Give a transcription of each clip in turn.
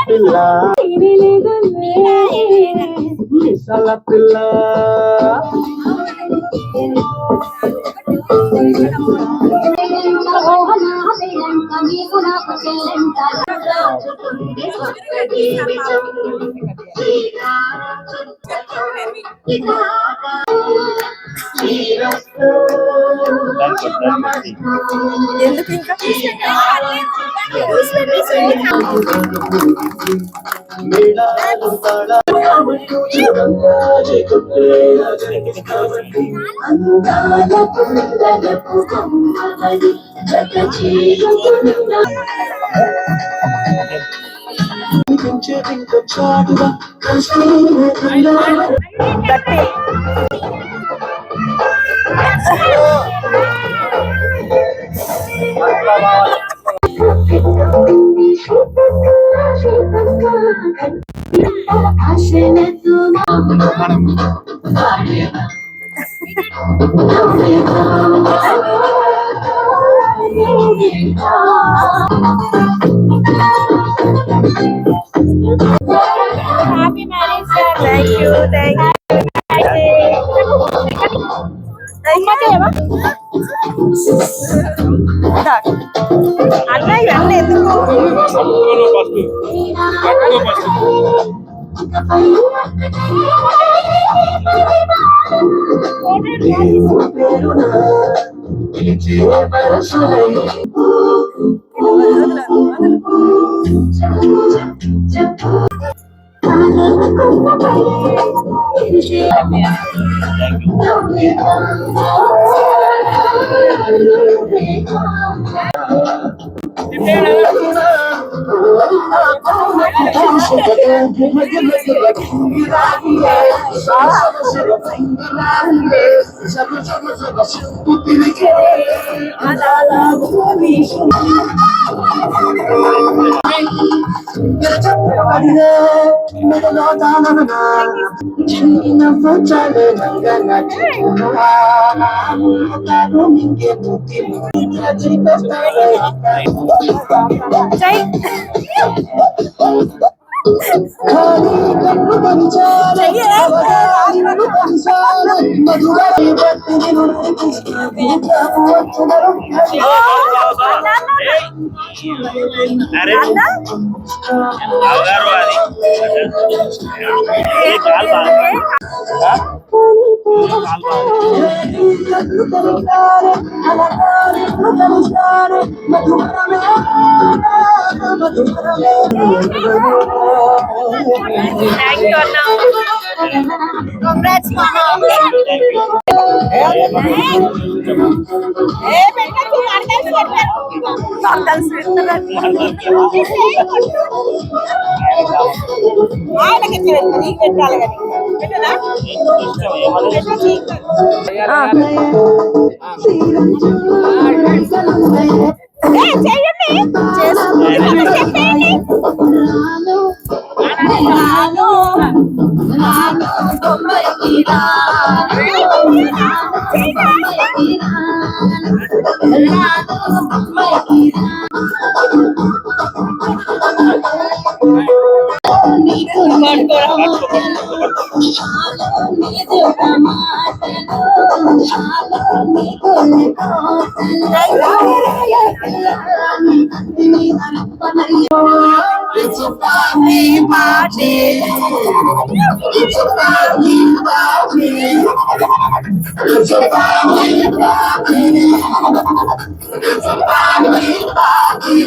పిల్ల ఎందుకు ఇంకా Happy marriage, sir. Thank you. Thank you. అన్నయ్య అన్న ఎందుకు Congrats, Mama. It's a family party. It's a family party. It's a family party. It's a family party.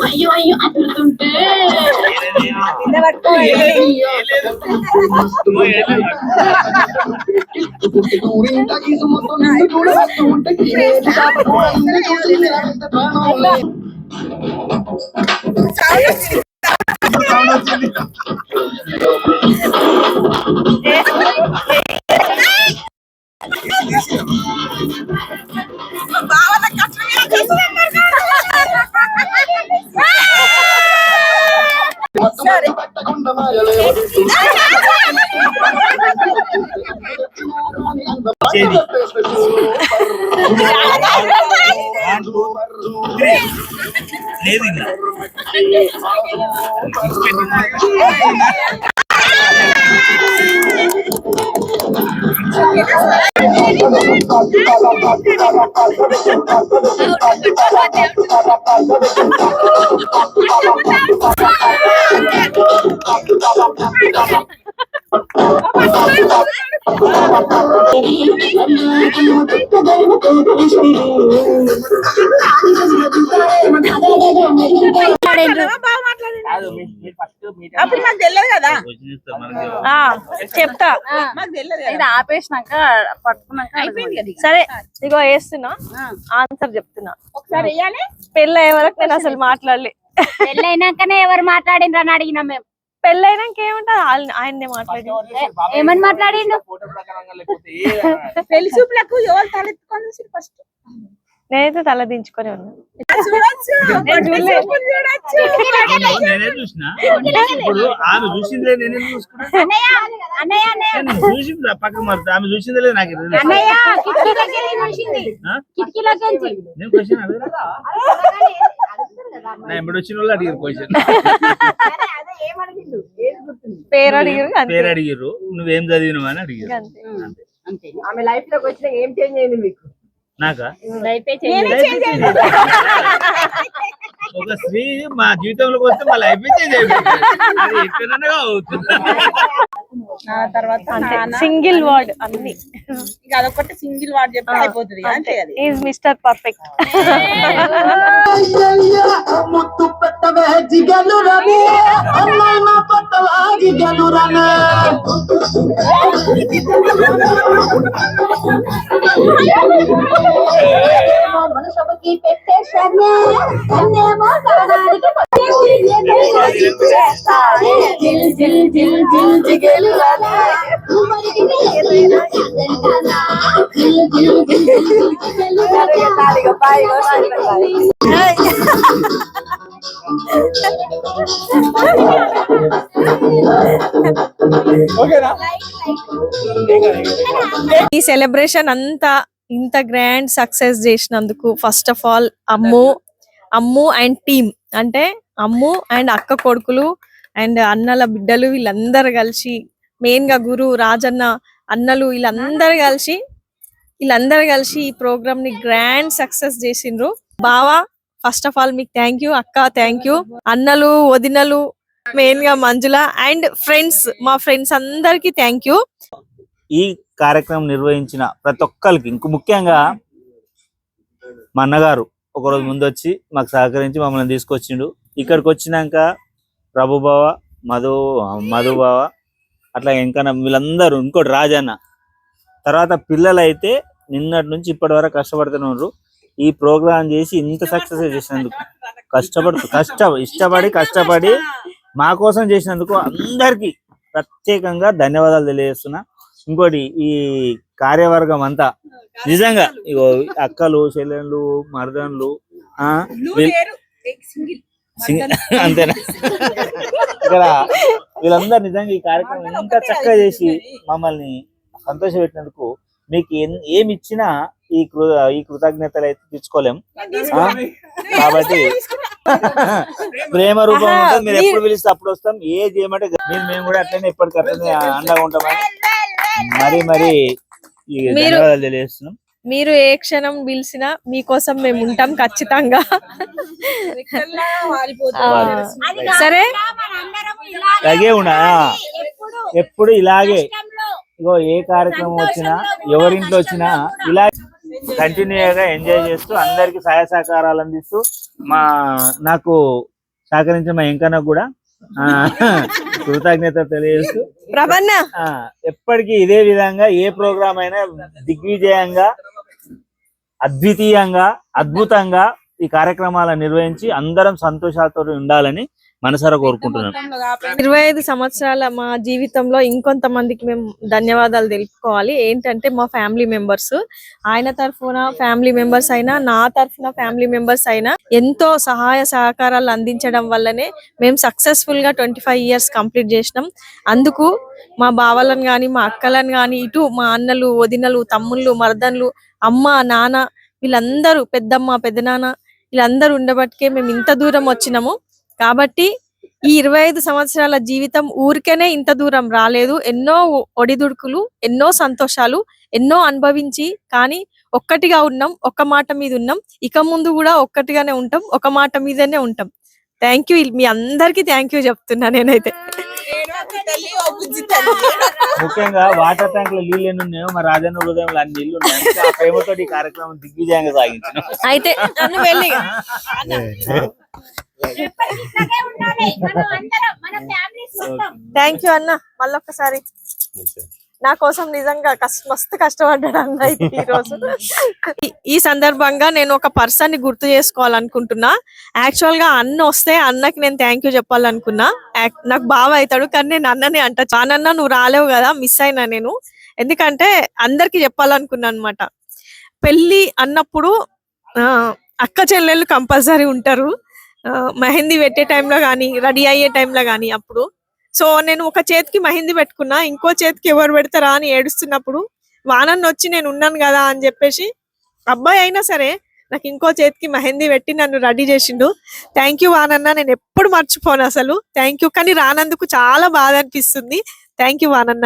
అయ్యో అయ్యో అట్లుంటే అప్పుడు మాకు తెలియదు కదా చెప్తా మాకు తెలియదు ఇది ఆపేసినాక పట్టుకున్నాక అయిపోయింది. సరే ఇగో వేస్తున్నా ఆన్సర్ చెప్తున్నా. ఒకసారి వేయాలి. పెళ్ళయ్యే వరకు నేను అసలు మాట్లాడలే. పెళ్ళైనాకనే ఎవరు మాట్లాడిండ్రు అని అడిగినాం మేము. పెళ్ళైనాక ఏముంటది ఆయన్నే మాట్లాడి ఏమని మాట్లాడిండు? పెళ్లి చూపులకు ఎవరు తలెత్తుకొని ఫస్ట్ నేనైతే తల దించుకొని ఉన్నా. నేనే చూసినా ఇప్పుడు ఆమె చూసిందిలే నేనే చూసుకున్నా చూసింది పక్కన మారుతా ఆమె చూసిందిలే నాకు నేను క్వశ్చన్ అడగరా నా ఎంబడి వచ్చిన వాళ్ళు అడిగారు క్వశ్చన్ పేరు అడిగారు పేరు అడిగారు నువ్వేం చదివినవు అని అడిగారు అంతే. ఆమె లైఫ్ లోకి వచ్చిన ఏం చేంజ్ అయింది మీకు? నాకా ఒక స్త్రీ మా జీవితంలోకి వస్తే మా లైఫ్ చేంజ్ అయిపోతుంది. అది ఎక్కడనగా అవుతుంది. తర్వాత సింగిల్ వర్డ్ అన్ని ఇక అదొకటి సింగిల్ వార్డ్ చెప్తే అయిపోతుంది. అంతే అది. Is mister perfect. ముత్తు పెట్టవే జిగలు రనే అన్నైనా పెట్టవా జిగలు రనే మనుషులకి పెట్టేశానే అన్నేమో కాడానికి జిల్ జిల్ జిల్ జిల్ జిగలు రనే ఉమరికి ఏదైనా కదా జిల్ జిల్ జిల్ జిగలు ఈ సెలబ్రేషన్ అంతా ఇంత గ్రాండ్ సక్సెస్ చేసినందుకు first of all Ammu and team, అంటే అమ్ము అండ్ అక్క కొడుకులు అండ్ అన్నల బిడ్డలు వీళ్ళందరూ కలిసి, మెయిన్ గా గురు రాజన్న అన్నలు వీళ్ళందరూ కలిసి ఈ ప్రోగ్రామ్ ని గ్రాండ్ సక్సెస్ చేసిండ్రు. బావా ఫస్ట్ ఆఫ్ ఆల్ మీకు థ్యాంక్ యూ, అక్క థ్యాంక్ యూ, అన్నలు వదినలు మెయిన్ గా మంజుల అండ్ ఫ్రెండ్స్, మా ఫ్రెండ్స్ అందరికి థ్యాంక్ యూ. ఈ కార్యక్రమం నిర్వహించిన ప్రతి ఒక్కరికి, ఇంక ముఖ్యంగా మా అన్నగారు ఒకరోజు ముందు వచ్చి మాకు సహకరించి మమ్మల్ని తీసుకొచ్చిండు. ఇక్కడికి వచ్చినాక ప్రభుబావ, మధుబావ, అట్లా ఇంకా వీళ్ళందరూ, ఇంకోటి రాజన్న, తర్వాత పిల్లలు అయితే నిన్నటి నుంచి ఇప్పటి వరకు కష్టపడుతూనే ఉన్నారు. ఈ ప్రోగ్రామ్ చేసి ఇంత సక్సెస్ చేసినందుకు కష్టపడి మా కోసం చేసినందుకు అందరికి ప్రత్యేకంగా ధన్యవాదాలు తెలియజేస్తున్నా. ఇంకోటి ఈ కార్యవర్గం అంతా నిజంగా ఇగో అక్కలు, చెల్లెళ్ళు, మర్దన్లు అంతేనా ఇక్కడ వీళ్ళందరూ నిజంగా ఈ కార్యక్రమం ఎంత చక్కగా చేసి మమ్మల్ని సంతోష పెట్టినందుకు మీకు ఏమి ఇచ్చినా ఈ కృతజ్ఞతలు అయితే తెచ్చుకోలేం. కాబట్టి ప్రేమ రూపం ఉంటుంది. మీరు ఎప్పుడు పిలిస్తే అప్పుడు వస్తాం. ఏది చేయమంటే మేము కూడా అట్లనే ఎప్పటికట్లనే అండగా ఉంటామని మరి ధన్యవాదాలు తెలియజేస్తున్నాం. మీరు ఏ క్షణం పిలిచినా మీకోసం మేము ఉంటాం ఖచ్చితంగా. సరే అలాగే ఉన్నా ఎప్పుడు ఇలాగే. ఇగో ఏ కార్యక్రమం వచ్చినా, ఎవరింట్లో వచ్చినా ఇలా కంటిన్యూగా ఎంజాయ్ చేస్తూ అందరికి సహాయ సహకారాలు అందిస్తూ నాకు సహకరించిన మా ఎంకన్నా కూడా కృతజ్ఞత తెలియజేస్తూ ప్రభన్న ఎప్పటికీ ఇదే విధంగా ఏ ప్రోగ్రామ్ అయినా దిగ్విజయంగా అద్వితీయంగా అద్భుతంగా ఈ కార్యక్రమాలను నిర్వహించి అందరం సంతోషాలతో ఉండాలని మనసారా కోరుకుంటున్నాను. 25 సంవత్సరాల మా జీవితంలో ఇంకొంతమందికి మేము ధన్యవాదాలు తెలుపుకోవాలి. ఏంటంటే మా ఫ్యామిలీ మెంబర్స్, ఆయన తరఫున ఫ్యామిలీ మెంబర్స్ అయినా నా తరఫున ఫ్యామిలీ మెంబర్స్ అయినా ఎంతో సహాయ సహకారాలు అందించడం వల్లనే మేము సక్సెస్ఫుల్ గా 25 ఇయర్స్ కంప్లీట్ చేసినాం. అందుకు మా బావలను గాని మా అక్కలను గాని ఇటు మా అన్నలు వదినలు తమ్ముళ్ళు మరదన్లు అమ్మ నాన్న వీళ్ళందరూ పెద్దమ్మ పెద్దనాన్న వీళ్ళందరూ ఉండబట్టికే మేము ఇంత దూరం వచ్చినాము. కాబట్టి ఈ 25 సంవత్సరాల జీవితం ఊరికేనే ఇంత దూరం రాలేదు. ఎన్నో ఒడిదుడుకులు, ఎన్నో సంతోషాలు, ఎన్నో అనుభవించి కానీ ఒక్కటిగా ఉన్నాం, ఒక్క మాట మీద ఉన్నాం. ఇక ముందు కూడా ఒక్కటిగానే ఉంటాం, ఒక మాట మీదనే ఉంటాం. థ్యాంక్ యూ, మీ అందరికి థ్యాంక్ యూ చెప్తున్నా నేనైతే. ముఖ్యంగా వాటర్ ట్యాంక్ లో నీళ్ళు ఎన్ని ఉన్నాయో మా రాజన్న హృదయంలో అన్ని నీళ్లు ఉన్నాయి. ఆ ప్రేమతో ఈ కార్యక్రమం దిగ్విజయంగా సాగించిన అయితే నన్ను వెళ్ళి థ్యాంక్ యూ అన్న. మళ్ళొక్కసారి నా కోసం నిజంగా మస్తు కష్టపడ్డాడు అన్న అయితే ఈ రోజు. ఈ సందర్భంగా నేను ఒక పర్సన్ ని గుర్తు చేసుకోవాలనుకుంటున్నా. యాక్చువల్ గా అన్న వస్తే అన్నకి నేను థ్యాంక్ యూ చెప్పాలనుకున్నా. నాకు బావ అవుతాడు కానీ నేను అన్ననే అంట. చానన్న నువ్వు రాలేవు కదా, మిస్ అయినా నేను. ఎందుకంటే అందరికి చెప్పాలనుకున్నా అనమాట. పెళ్లి అన్నప్పుడు అక్క చెల్లెళ్ళు కంపల్సరీ ఉంటారు. మెహందీ పెట్టే టైంలో కానీ రెడీ అయ్యే టైంలో కానీ అప్పుడు. సో నేను ఒక చేతికి మెహందీ పెట్టుకున్నా, ఇంకో చేతికి ఎవరు పెడతారా అని ఏడుస్తున్నప్పుడు వానన్న వచ్చి నేను ఉన్నాను కదా అని చెప్పేసి అబ్బాయి అయినా సరే నాకు ఇంకో చేతికి మెహందీ పెట్టి నన్ను రెడీ చేసిండు. థ్యాంక్ యూ వానన్న, నేను ఎప్పుడు మర్చిపోను అసలు. Thank you. కానీ రానందుకు చాలా బాధ అనిపిస్తుంది. థ్యాంక్ యూ వానన్న.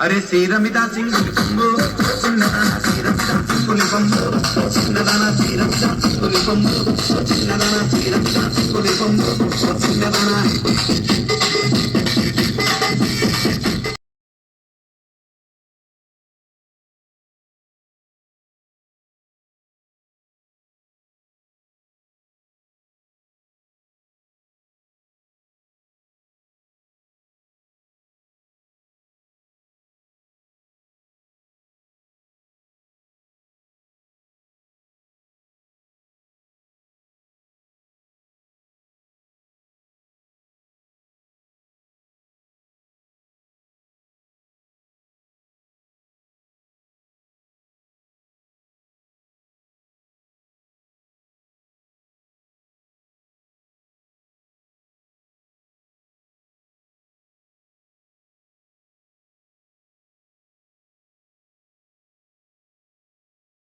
अरे सीरमिदा सिंह चिन्नदाना सीरमिदा कुलिपंबो चिन्नदाना सीरमिदा कुलिपंबो चिन्नदाना सीरमिदा कुलिपंबो चिन्नदाना